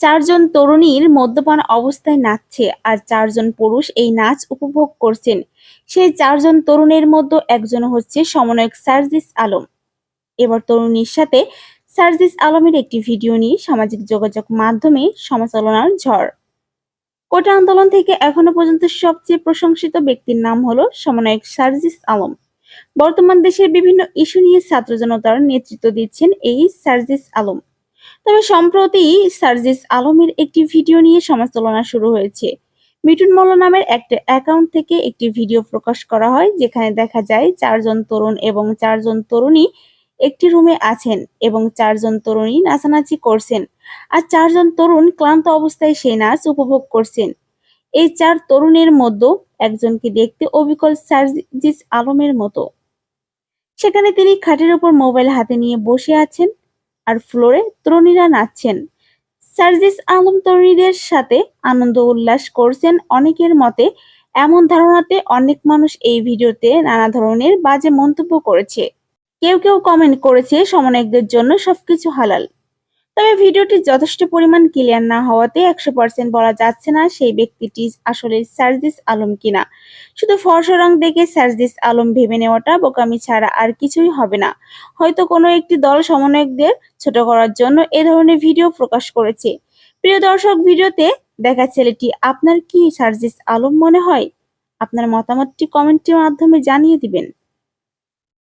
চারজন তরুণীর মদ্যপান অবস্থায় নাচছে আর চারজন পুরুষ এই নাচ উপভোগ করছেন। সেই চারজন তরুণের মধ্যে একজন হচ্ছে সমন্বয়ক সার্জিস আলম। এবার তরুণীর সাথে সার্জিস আলমের একটি ভিডিও নিয়ে সামাজিক যোগাযোগ মাধ্যমে সমালোচনার ঝড়। কোটা আন্দোলন থেকে এখনো পর্যন্ত সবচেয়ে প্রশংসিত ব্যক্তির নাম হলো সমন্বয়ক সার্জিস আলম। বর্তমান দেশের বিভিন্ন ইস্যু নিয়ে ছাত্র জনতার নেতৃত্ব দিচ্ছেন এই সার্জিস আলম। তবে সম্প্রতি সার্জিস আলমের একটি ভিডিও নিয়ে সমালোচনা শুরু হয়েছে। মিঠুন মল্ল নামের একটা অ্যাকাউন্ট থেকে একটি ভিডিও প্রকাশ করা হয়, যেখানে দেখা যায় চারজন তরুণ এবং চারজন তরুণী একটি রুমে আছেন এবং চারজন তরুণী নাচানাচি করছেন আর চারজন তরুণ ক্লান্ত অবস্থায় সেই নাচ উপভোগ করছেন। এই চার তরুণের মধ্যে একজনকে দেখতে অবিকল সার্জিস আলমের মতো। সেখানে তিনি খাটের উপর মোবাইল হাতে নিয়ে বসে আছেন আর ফ্লোরে তরুণীরা নাচছেন। সার্জিস আলম তরুণীদের সাথে আনন্দ উল্লাস করছেন। অনেকের মতে, এমন ধারণাতে অনেক মানুষ এই ভিডিওতে নানা ধরনের বাজে মন্তব্য করেছে। কেউ কেউ কমেন্ট করেছে সমন্বয়কদের জন্য সবকিছু হালাল। তবে ভিডিওটি যথেষ্ট পরিমাণ ক্লিয়ার না হওয়াতে 100% বলা যাচ্ছে না সেই ব্যক্তিটি আসলে সার্জিস আলম কিনা। শুধু ফর্সা রং দেখে সার্জিস আলম ভেবে নেওয়াটা বোকামি ছাড়া আর কিছুই হবে না। হয়তো কোনো একটি দল সমন্বয়কদের ছোট করার জন্য এ ধরনের ভিডিও প্রকাশ করেছে। প্রিয় দর্শক, ভিডিওতে দেখা ছেলেটি আপনার কি সার্জিস আলম মনে হয়? আপনার মতামতটি কমেন্টের মাধ্যমে জানিয়ে দিবেন।